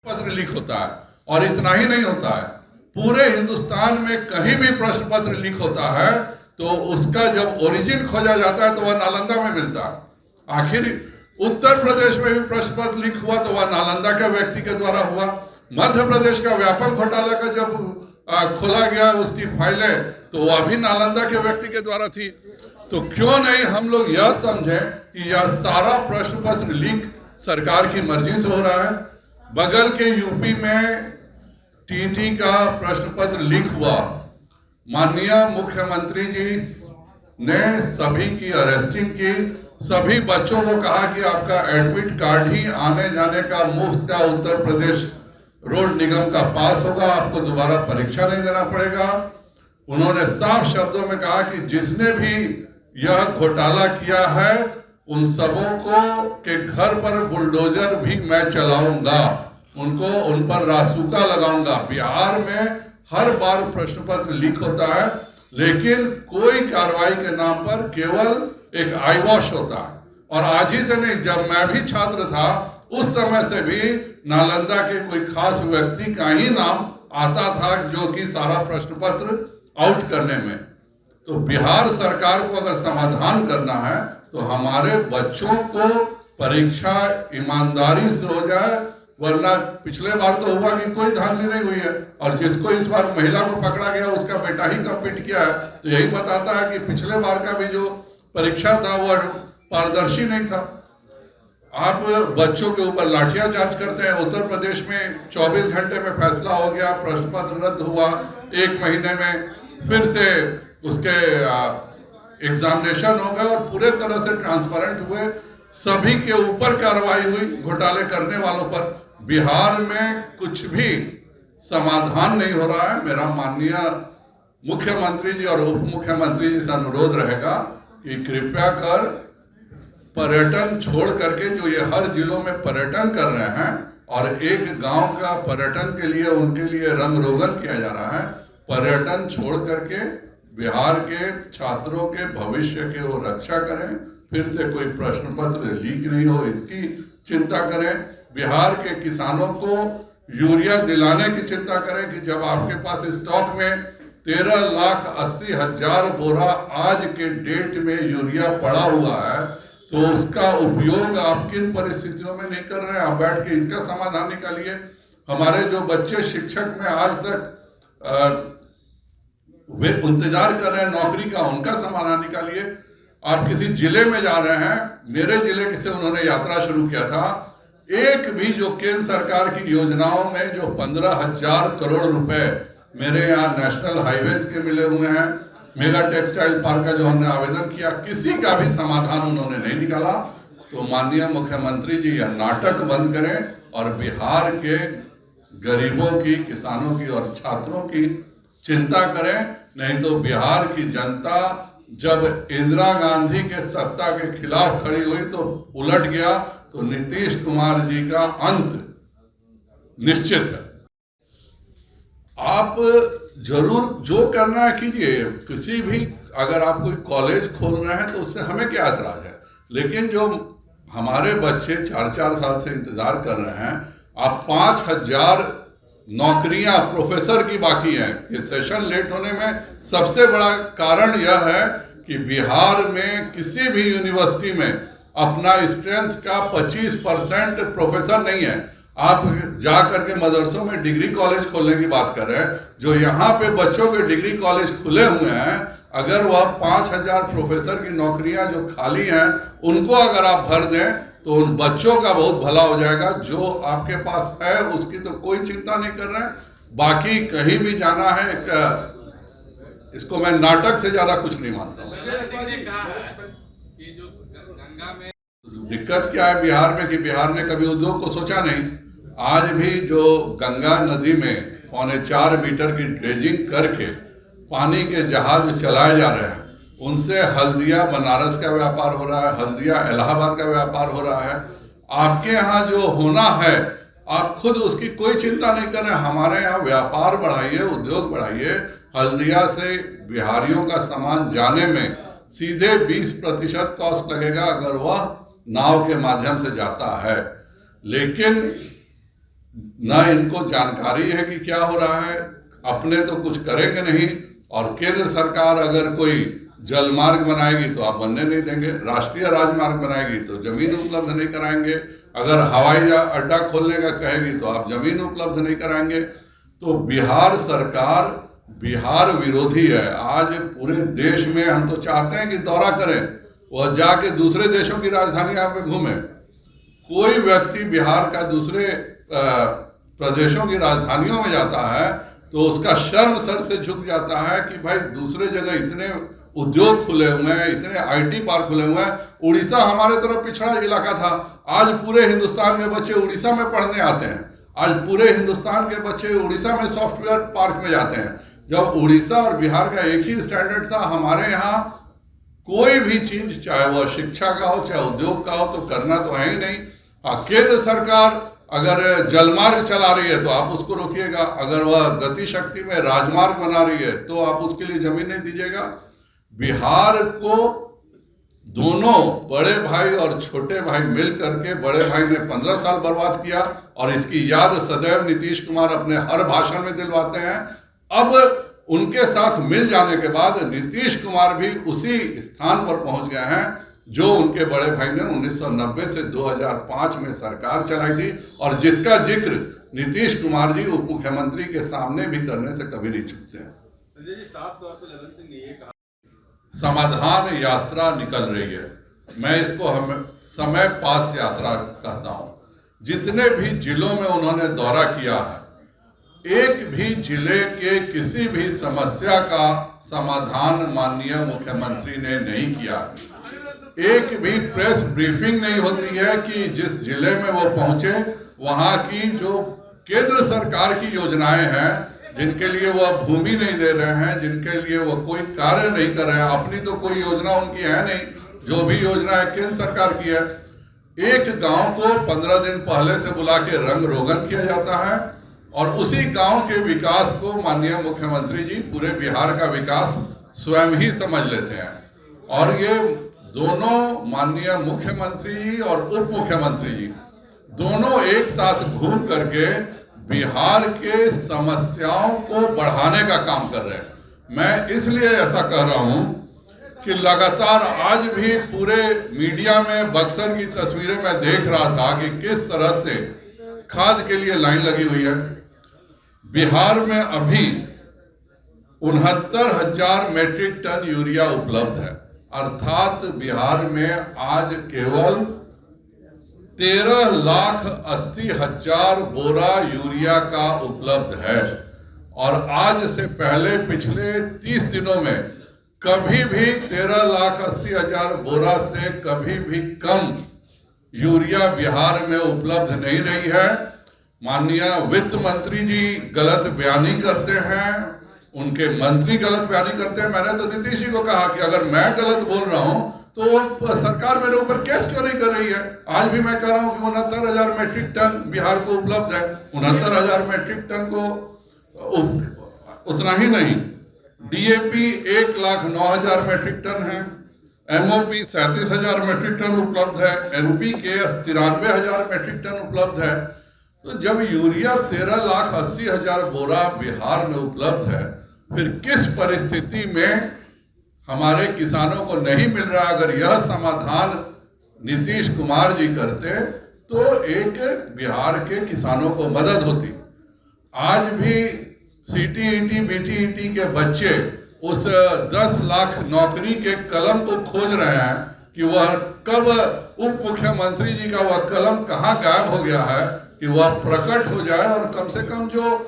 पत्र लीक होता है। और इतना ही नहीं होता है, पूरे हिंदुस्तान में कहीं भी प्रश्न पत्र लीक होता है तो उसका जब ओरिजिन खोजा जाता है तो वह नालंदा में मिलता है। आखिर उत्तर प्रदेश में भी प्रश्न पत्र लीक हुआ तो वह नालंदा के व्यक्ति के द्वारा हुआ। मध्य प्रदेश का व्यापक घोटाला का जब खोला गया उसकी फाइलें तो वह भी नालंदा के व्यक्ति के द्वारा थी। तो क्यों नहीं हम लोग यह समझें कि यह सारा प्रश्न पत्र लीक सरकार की मर्जी से हो रहा है। बगल के यूपी में टीटी का प्रश्न पत्र लीक हुआ, माननीय मुख्यमंत्री जी ने सभी की अरेस्टिंग की, सभी बच्चों को कहा कि आपका एडमिट कार्ड ही आने जाने का मुफ्त का उत्तर प्रदेश रोड निगम का पास होगा, आपको दोबारा परीक्षा नहीं देना पड़ेगा। उन्होंने साफ शब्दों में कहा कि जिसने भी यह घोटाला किया है उन सबों को के घर पर बुलडोजर भी मैं चलाऊंगा, उन पर रासुका लगाऊंगा। बिहार में हर बार प्रश्न पत्र लीक होता है लेकिन कोई कार्रवाई के नाम पर केवल एक आईवॉश होता है। और आज ही से नहीं, जब मैं भी छात्र था उस समय से भी नालंदा के कोई खास व्यक्ति का ही नाम आता था जो कि सारा प्रश्न पत्र आउट करने में। तो बिहार सरकार को अगर समाधान करना है तो हमारे बच्चों को परीक्षा ईमानदारी से हो जाए, वरना पिछले बार तो हुआ कि कोई धांधली नहीं हुई है और जिसको इस बार महिला को पकड़ा गया उसका बेटा ही कम्पीट किया है, तो यही बताता है कि पिछले बार का भी जो परीक्षा था वह पारदर्शी नहीं था। आप बच्चों के ऊपर लाठियाचार्ज करते हैं। उत्तर प्रदेश में 24 घंटे में फैसला हो गया, प्रश्न पत्र रद्द हुआ, 1 महीने में फिर से उसके एग्जामिनेशन हो गए और पूरे तरह से ट्रांसपेरेंट हुए, सभी के ऊपर कार्रवाई हुई घोटाले करने वालों पर। बिहार में कुछ भी समाधान नहीं हो रहा है। मेरा माननीय मुख्यमंत्री जी और उप मुख्यमंत्री जी से अनुरोध रहेगा कि कृपया कर पर्यटन छोड़ करके जो ये हर जिलों में पर्यटन कर रहे हैं और एक गांव का पर्यटन के लिए उनके लिए रंग रोगन किया जा रहा है, पर्यटन छोड़ करके बिहार के छात्रों के भविष्य के वो रक्षा करें, फिर से कोई प्रश्न पत्र लीक नहीं हो इसकी चिंता करें। बिहार के किसानों को यूरिया दिलाने की चिंता करें कि जब आपके पास स्टॉक में 13,80,000 बोरा आज के डेट में यूरिया पड़ा हुआ है तो उसका उपयोग आप किन परिस्थितियों में नहीं कर रहे हैं। आप बैठ के इसका समाधान निकालिए। हमारे जो बच्चे शिक्षक में आज तक वे इंतजार कर रहे हैं नौकरी का, उनका समाधान निकालिए। आप किसी जिले में जा रहे हैं, मेरे जिले से उन्होंने यात्रा शुरू किया था, एक भी जो केंद्र सरकार की योजनाओं में जो 15,000 करोड़ रुपए मेरे यहाँ नेशनल हाईवेज के मिले हुए हैं, मेगा टेक्सटाइल पार्क का जो हमने आवेदन किया, किसी का भी समाधान उन्होंने नहीं निकाला। तो माननीय मुख्यमंत्री जी यह नाटक बंद करें और बिहार के गरीबों की, किसानों की और छात्रों की चिंता करें। नहीं तो बिहार की जनता जब इंदिरा गांधी के सत्ता के खिलाफ खड़ी हुई तो उलट गया, तो नीतीश कुमार जी का अंत निश्चित है। आप जरूर जो करना है कीजिए, किसी भी अगर आप कोई कॉलेज खोल रहे हैं तो उससे हमें क्या एतराज है, लेकिन जो हमारे बच्चे 4-4 साल से इंतजार कर रहे हैं, आप 5,000 नौकरियां प्रोफेसर की बाकी हैं। ये सेशन लेट होने में सबसे बड़ा कारण यह है कि बिहार में किसी भी यूनिवर्सिटी में अपना स्ट्रेंथ का 25% प्रोफेसर नहीं है। आप जा करके मदरसों में डिग्री कॉलेज खोलने की बात कर रहे हैं, जो यहाँ पे बच्चों के डिग्री कॉलेज खुले हुए हैं, अगर वह 5,000 प्रोफेसर की नौकरियां जो खाली हैं उनको अगर आप भर दें तो उन बच्चों का बहुत भला हो जाएगा। जो आपके पास है उसकी तो कोई चिंता नहीं कर रहे हैं, बाकी कहीं भी जाना है इसको मैं नाटक से ज्यादा कुछ नहीं मानता हूँ। दिक्कत क्या है बिहार में कि बिहार ने कभी उद्योग को सोचा नहीं। आज भी जो गंगा नदी में 4.25 मीटर की ड्रेजिंग करके पानी के जहाज चलाए जा रहे हैं, उनसे हल्दिया बनारस का व्यापार हो रहा है, हल्दिया इलाहाबाद का व्यापार हो रहा है। आपके यहाँ जो होना है आप खुद उसकी कोई चिंता नहीं कर रहे। हमारे यहाँ व्यापार बढ़ाइए, उद्योग बढ़ाइए। हल्दिया से बिहारियों का सामान जाने में सीधे 20% कॉस्ट लगेगा अगर वह नाव के माध्यम से जाता है। लेकिन न इनको जानकारी है कि क्या हो रहा है, अपने तो कुछ करेंगे नहीं, और केंद्र सरकार अगर कोई जलमार्ग बनाएगी तो आप बनने नहीं देंगे, राष्ट्रीय राजमार्ग बनाएगी तो जमीन उपलब्ध नहीं कराएंगे, अगर हवाई अड्डा खोलने का कहेगी तो आप जमीन उपलब्ध नहीं कराएंगे। तो बिहार सरकार बिहार विरोधी है। आज पूरे देश में हम तो चाहते हैं कि दौरा करें, वह जाके दूसरे देशों की राजधानियां पे घूमे। कोई व्यक्ति बिहार का दूसरे प्रदेशों की राजधानियों में जाता है तो उसका शर्म सर से झुक जाता है कि भाई दूसरे जगह इतने उद्योग खुले हुए हैं, इतने आईटी पार्क खुले हुए हैं। उड़ीसा हमारे तरफ पिछड़ा इलाका था, आज पूरे हिंदुस्तान के बच्चे उड़ीसा में पढ़ने आते हैं। आज पूरे हिंदुस्तान के बच्चे उड़ीसा में सॉफ्टवेयर पार्क में जाते हैं। जब उड़ीसा और बिहार का एक ही स्टैंडर्ड था, हमारे यहाँ कोई भी चीज, चाहे वह शिक्षा का हो चाहे उद्योग का हो, तो करना तो है ही नहीं। केंद्र सरकार अगर जलमार्ग चला रही है तो आप उसको रोकिएगा, अगर वह गति शक्ति में राजमार्ग बना रही है तो आप उसके लिए जमीन नहीं दीजिएगा। बिहार को दोनों बड़े भाई और छोटे भाई मिल करके, बड़े भाई ने 15 साल बर्बाद किया और इसकी याद सदैव नीतीश कुमार अपने हर भाषण में दिलवाते हैं। अब उनके साथ मिल जाने के बाद नीतीश कुमार भी उसी स्थान पर पहुंच गए हैं जो उनके बड़े भाई ने 1990 से 2005 में सरकार चलाई थी, और जिसका जिक्र नीतीश कुमार जी उप मुख्यमंत्री के सामने भी करने से कभी नहीं चूकते हैं। संजय जी, साफ तौर पर लगन सिंह ने ये कहा, समाधान यात्रा निकल रही है। मैं इसको हम समय पास यात्रा कहता हूं। जितने भी जिलों में उन्होंने दौरा किया है, एक भी जिले के किसी भी समस्या का समाधान माननीय मुख्यमंत्री ने नहीं किया। एक भी प्रेस ब्रीफिंग नहीं होती है कि जिस जिले में वो पहुंचे वहां की जो केंद्र सरकार की योजनाएं हैं, जिनके लिए वो भूमि नहीं दे रहे हैं, जिनके लिए वो कोई कार्य नहीं कर रहे हैं, अपनी तो कोई योजना उनकी है नहीं, जो भी योजना है केंद्र सरकार की है। एक गांव को 15 दिन पहले से बुला के रंग रोगन किया जाता है और उसी गांव के विकास को माननीय मुख्यमंत्री जी पूरे बिहार का विकास स्वयं ही समझ लेते हैं। और ये दोनों माननीय मुख्यमंत्री जी और उप मुख्यमंत्री जी दोनों एक साथ घूम करके बिहार के समस्याओं को बढ़ाने का काम कर रहे हैं। मैं इसलिए ऐसा कह रहा हूं कि लगातार आज भी पूरे मीडिया में बक्सर की तस्वीरें मैं देख रहा था कि किस तरह से खाद के लिए लाइन लगी हुई है। बिहार में अभी 69,000 मेट्रिक टन यूरिया उपलब्ध है, अर्थात बिहार में आज केवल 13,80,000 बोरा यूरिया का उपलब्ध है। और आज से पहले पिछले 30 दिनों में कभी भी 13,80,000 बोरा से कभी भी कम यूरिया बिहार में उपलब्ध नहीं रही है। माननीय वित्त मंत्री जी गलत बयानी करते हैं, उनके मंत्री गलत बयानी करते हैं। मैंने तो नीतीश जी को कहा कि अगर मैं गलत बोल रहा हूं तो सरकार मेरे ऊपर केस क्यों नहीं कर रही है। आज भी मैं कह रहा हूं कि 69,000 मेट्रिक टन बिहार को उपलब्ध है। 69,000 मेट्रिक टन को उतना ही नहीं, डीएपी 1,09,000 मेट्रिक टन है, एमओपी 37,000 मेट्रिक टन उपलब्ध है, एनपीकेएस 93,000 मेट्रिक टन उपलब्ध है। तो जब यूरिया 13,80,000 बोरा बिहार में उपलब्ध है, फिर किस परिस्थिति में हमारे किसानों को नहीं मिल रहा। अगर यह समाधान नीतीश कुमार जी करते तो एक बिहार के किसानों को मदद होती। आज भी सीटीईटी बीटीईटी के बच्चे उस 10 लाख नौकरी के कलम को खोज रहे हैं कि वह कब उप मुख्यमंत्री जी का वह कलम कहाँ गायब हो गया है कि वह प्रकट हो जाए। और कम से कम जो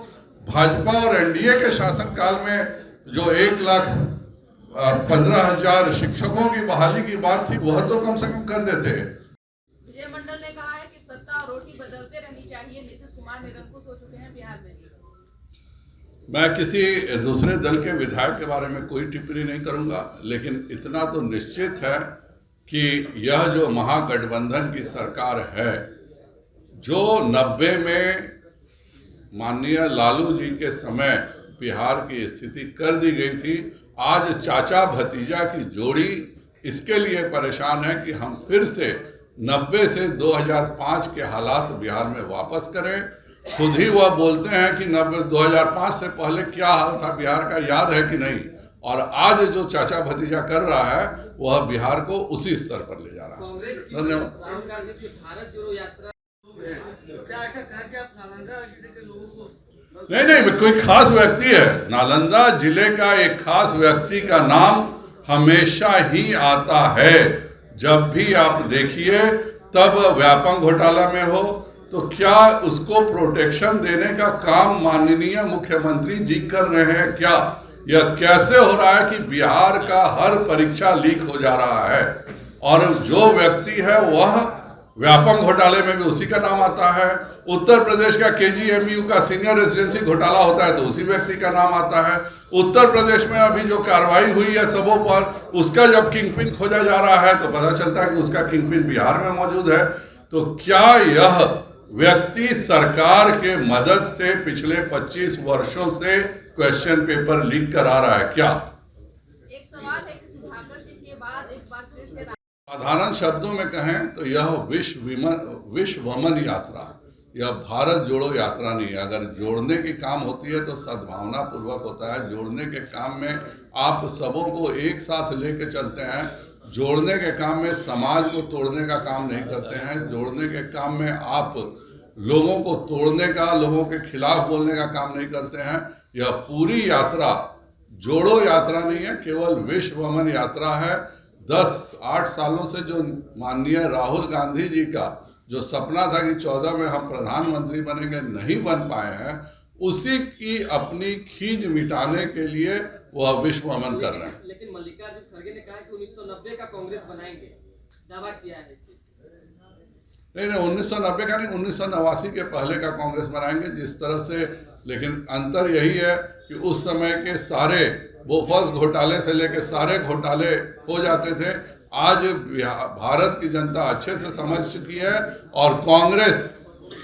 भाजपा और एनडीए के शासनकाल में जो 1,15,000 शिक्षकों की बहाली की बात थी, वह तो कम से कम कर देते। विजय मंडल ने कहा है कि सत्ता और रोटी बदलते रहनी चाहिए, नीतीश कुमार निरंकुश हो चुके हैं बिहार में। मैं किसी दूसरे दल के विधायक के बारे में कोई टिप्पणी नहीं करूंगा, लेकिन इतना तो निश्चित है कि यह जो महागठबंधन की सरकार है, जो 90 में माननीय लालू जी के समय बिहार की स्थिति कर दी गई थी, आज चाचा भतीजा की जोड़ी इसके लिए परेशान है कि हम फिर से 90 से 2005 के हालात बिहार में वापस करें खुद ही वह बोलते हैं कि 2005 से पहले क्या हाल था बिहार का, याद है कि नहीं। और आज जो चाचा भतीजा कर रहा है वह बिहार को उसी स्तर पर ले जा रहा है। धन्यवाद। राहुल गांधी की भारत जोड़ो यात्रा क्या ऐसा कहा कि आप नालंदा जिले के लोगों को नहीं, कोई खास व्यक्ति है। नालंदा जिले का एक खास व्यक्ति का नाम हमेशा ही आता है। जब भी आप देखिए, तब व्यापम घोटाला में हो तो क्या उसको प्रोटेक्शन देने का काम माननीय मुख्यमंत्री जी कर रहे हैं क्या? यह कैसे हो रहा है कि बिहार का हर परीक्षा लीक हो जा रहा है और जो व्यक्ति है वह व्यापम घोटाले में भी उसी का नाम आता है। उत्तर प्रदेश का KGMU का सीनियर रेजिडेंसी घोटाला होता है तो उसी व्यक्ति का नाम आता है। उत्तर प्रदेश में अभी जो कार्रवाई हुई है सबों पर, उसका जब किंगपिन खोजा जा रहा है तो पता चलता है कि उसका किंगपिन बिहार में मौजूद है। तो क्या यह व्यक्ति सरकार के मदद से पिछले 25 वर्षों से क्वेश्चन पेपर लीक करा रहा है क्या? एक सवाल है कि सुधाकर सिंह के बाद एक बार फिर से साधारण शब्दों में कहें तो यह विश्वमन यात्रा, यह भारत जोड़ो यात्रा नहीं है। अगर जोड़ने की काम होती है तो सद्भावना पूर्वक होता है। जोड़ने के काम में आप सबों को एक साथ लेके चलते हैं। जोड़ने के काम में समाज को तोड़ने का काम नहीं करते हैं। जोड़ने के काम में आप लोगों को तोड़ने का, लोगों के खिलाफ बोलने का काम नहीं करते हैं। यह पूरी यात्रा जोड़ो यात्रा नहीं है, केवल विश्वमन यात्रा है। 10-8 सालों से जो माननीय राहुल गांधी जी का जो सपना था कि 14 में हम प्रधानमंत्री बनेंगे, नहीं बन पाए हैं, उसी की अपनी खींच मिटाने के लिए वह विश्वमन कर रहे हैं। लेकिन मल्लिकार्जुन खड़गे ने कहा कि 1990 का कांग्रेस बनाएंगे, दावा किया है। नहीं, 1990 का नहीं, 1989 के पहले का कांग्रेस बनाएंगे जिस तरह से। लेकिन अंतर यही है कि उस समय के सारे बोफर्स घोटाले से लेकर सारे घोटाले हो जाते थे। आज भारत की जनता अच्छे से समझ चुकी है और कांग्रेस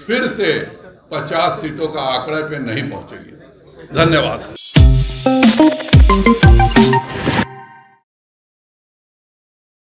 फिर से 50 सीटों का आंकड़े पे नहीं पहुंचेगी। धन्यवाद।